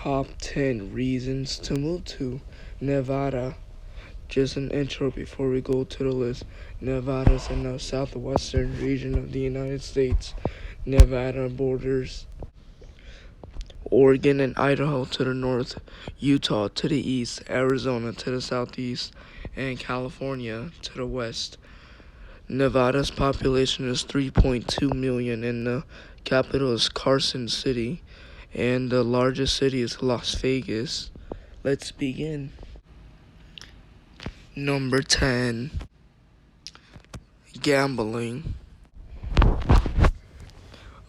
Top 10 reasons to move to Nevada. Just an intro before we go to the list. Nevada is in the southwestern region of the United States. Nevada borders Oregon and Idaho to the north, Utah to the east, Arizona to the southeast, and California to the west. Nevada's population is 3.2 million, and the capital is Carson City, and the largest city is Las Vegas. Let's begin. Number 10. Gambling.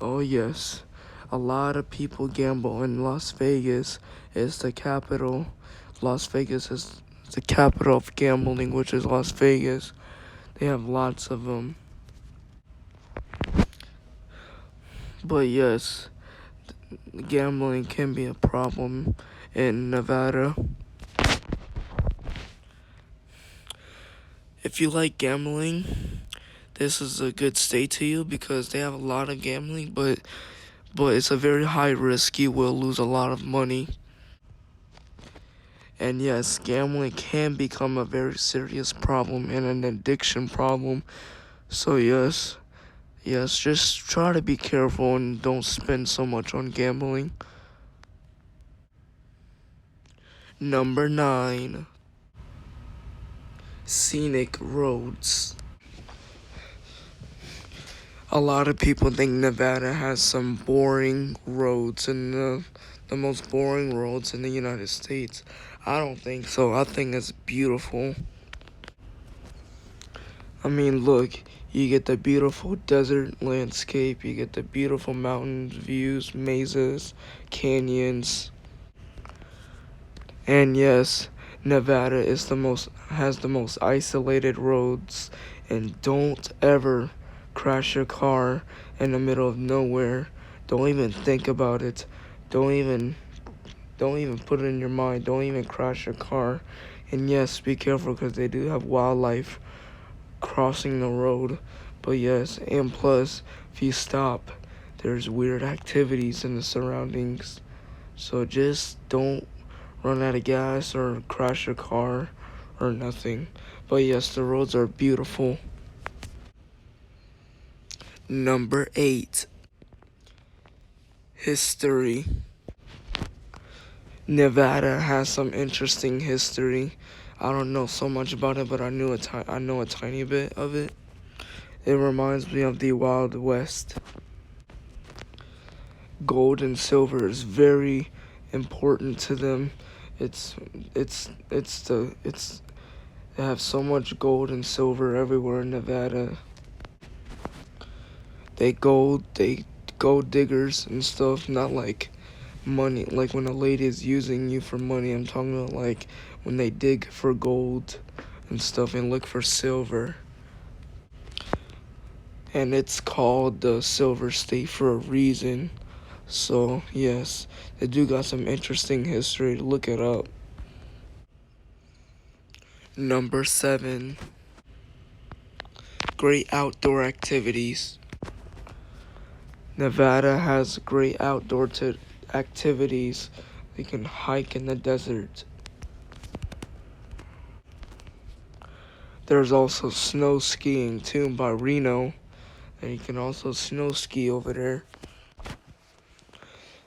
Oh yes, a lot of people gamble in Las Vegas. It's the capital. Las Vegas is the capital of gambling, which is Las Vegas. They have lots of them. But yes, gambling can be a problem in Nevada. If you like gambling, this is a good state to you because they have a lot of gambling, but it's a very high risk. You will lose a lot of money. And yes, gambling can become a very serious problem and an addiction problem. So yes, just try to be careful and don't spend so much on gambling. Number 9. Scenic Roads. A lot of people think Nevada has some boring roads and the most boring roads in the United States. I don't think so. I think it's beautiful. I mean, look, you get the beautiful desert landscape, you get the beautiful mountain views, mazes, canyons. And yes, Nevada has the most isolated roads, and don't ever crash your car in the middle of nowhere. Don't even think about it. Don't even put it in your mind. Don't even crash your car. And yes, be careful because they do have wildlife crossing the road. But yes, and plus, if you stop, there's weird activities in the surroundings. So just don't run out of gas or crash your car or nothing. But yes, the roads are beautiful. Number 8. History. Nevada has some interesting history. I don't know so much about it, but I know a tiny bit of it. It reminds me of the Wild West. Gold and silver is very important to them. They have so much gold and silver everywhere in Nevada. They gold diggers and stuff, not like money, like when a lady is using you for money. I'm talking about like when they dig for gold and stuff and look for silver. And it's called the Silver State for a reason. So yes, they do got some interesting history. Look it up. Number 7. Great outdoor activities. Nevada has great outdoor activities. You can hike in the desert. There's also snow skiing too by Reno, and you can also snow ski over there.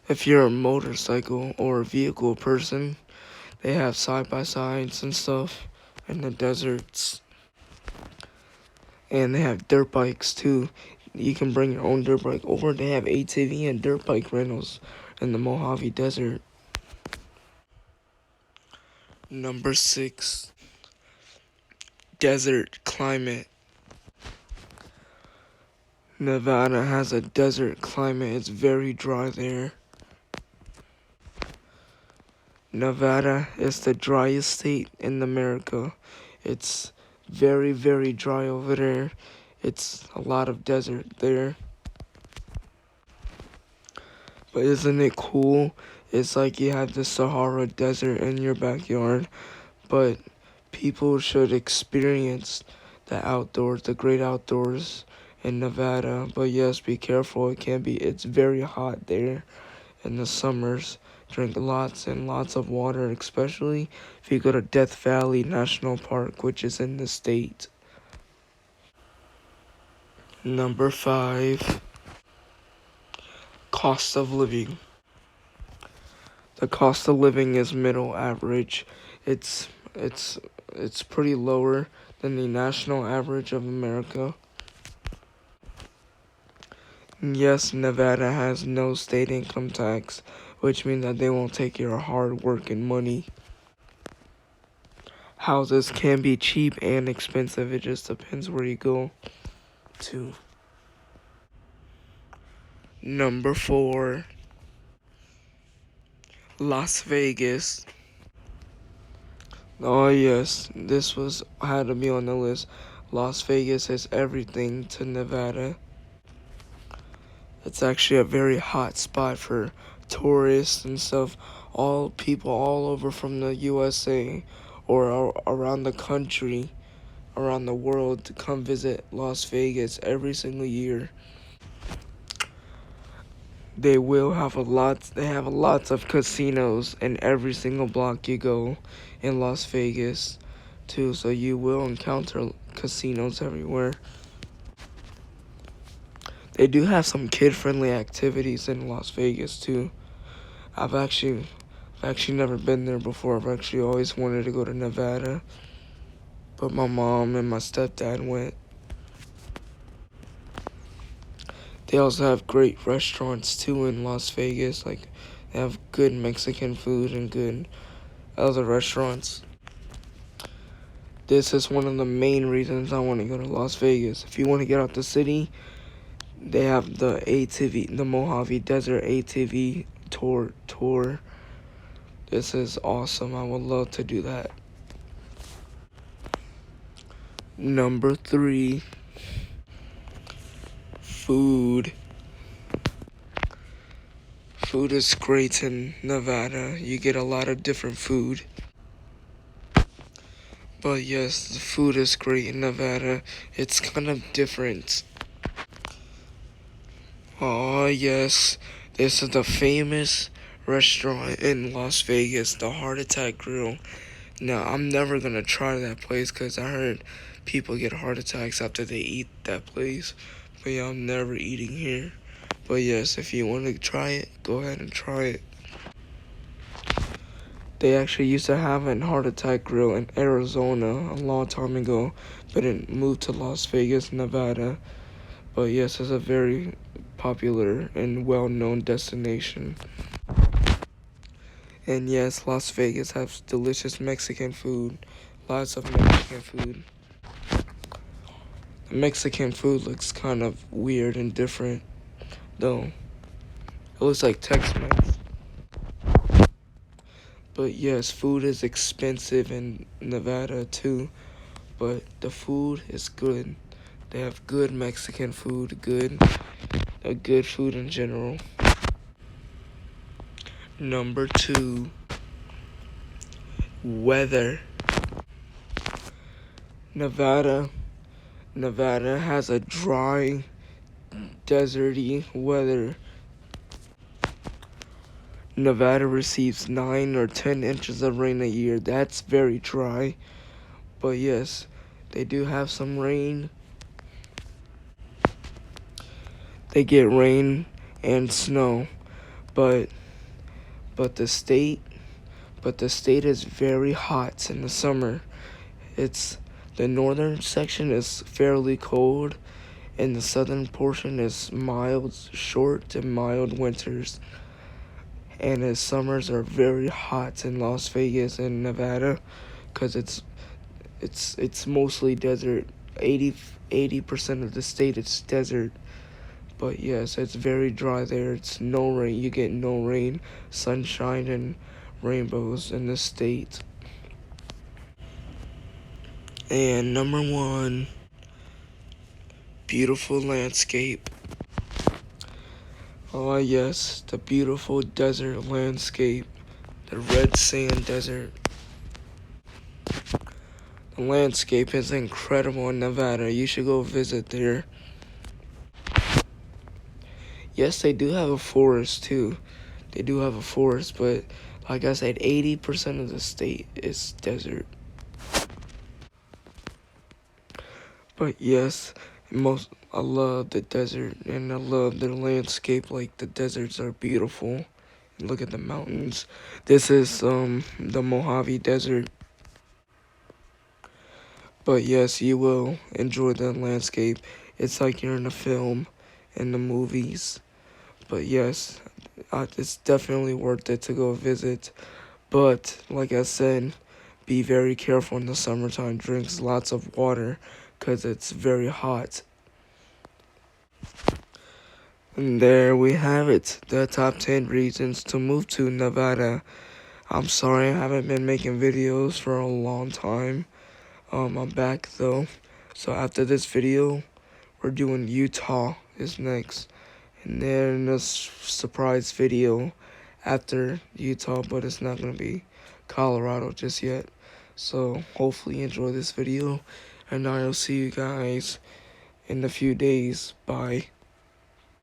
If you're a motorcycle or a vehicle person, they have side-by-sides and stuff in the deserts. And they have dirt bikes too. You can bring your own dirt bike over. They have ATV and dirt bike rentals in the Mojave Desert. Number 6. Desert climate. Nevada has a desert climate. It's very dry there. Nevada is the driest state in America. It's very, very dry over there. It's a lot of desert there. But isn't it cool? It's like you have the Sahara Desert in your backyard. But people should experience the great outdoors in Nevada. But yes, be careful. It's very hot there in the summers. Drink lots and lots of water, especially if you go to Death Valley National Park, which is in the state. Number 5, cost of living. The cost of living is middle average. It's it's it's pretty lower than the national average of America. Yes, Nevada has no state income tax, which means that they won't take your hard work and money. Houses can be cheap and expensive. It just depends where you go to. Number 4, Las Vegas. Oh yes, this was had to be on the list. Las Vegas is everything to Nevada. It's actually a very hot spot for tourists and stuff. All people all over from the USA or around the country, around the world to come visit Las Vegas every single year. They have lots of casinos in every single block you go in Las Vegas too, so you will encounter casinos everywhere. They do have some kid-friendly activities in Las Vegas too. I've actually never been there before. I've actually always wanted to go to Nevada, but my mom and my stepdad went. They also have great restaurants too in Las Vegas. Like they have good Mexican food and good other restaurants. This is one of the main reasons I want to go to Las Vegas. If you want to get out the city, they have the ATV, the Mojave Desert ATV tour. This is awesome. I would love to do that. Number 3, food. Food is great in Nevada. You get a lot of different food. But yes, the food is great in Nevada. It's kind of different. Oh yes, this is the famous restaurant in Las Vegas, the Heart Attack Grill. Now, I'm never gonna try that place because I heard people get heart attacks after they eat that place. But yeah, I'm never eating here. But yes, if you want to try it, go ahead and try it. They actually used to have a Heart Attack Grill in Arizona a long time ago, but it moved to Las Vegas, Nevada. But yes, it's a very popular and well-known destination. And yes, Las Vegas has delicious Mexican food. Lots of Mexican food. The Mexican food looks kind of weird and different, though. It looks like Tex-Mex. But yes, food is expensive in Nevada too, but the food is good. They have good Mexican food, good food in general. Number 2, weather. Nevada has a dry, deserty weather. Nevada receives 9 or 10 inches of rain a year. That's very dry. But yes, they do have some rain. They get rain and snow. But the state is very hot in the summer. The northern section is fairly cold and the southern portion is short and mild winters. And the summers are very hot in Las Vegas and Nevada because it's mostly desert. 80% of the state is desert. But yes, it's very dry there. It's no rain. You get no rain, sunshine, and rainbows in the state. And number 1, beautiful landscape. Oh yes, the beautiful desert landscape, the red sand desert. The landscape is incredible in Nevada. You should go visit there. Yes, they do have a forest too. They do have a forest, but like I said, 80% of the state is desert. But yes, I love the desert and I love the landscape. Like the deserts are beautiful. Look at the mountains. This is the Mojave Desert. But yes, you will enjoy the landscape. It's like you're in a film, in the movies. But yes, it's definitely worth it to go visit. But like I said, be very careful in the summertime. Drink lots of water because it's very hot. And there we have it, the top 10 reasons to move to Nevada. I'm sorry I haven't been making videos for a long time. I'm back though. So after this video, we're doing Utah is next. And then a surprise video after Utah, but it's not going to be Colorado just yet. So hopefully you enjoy this video, and I'll see you guys in a few days. Bye.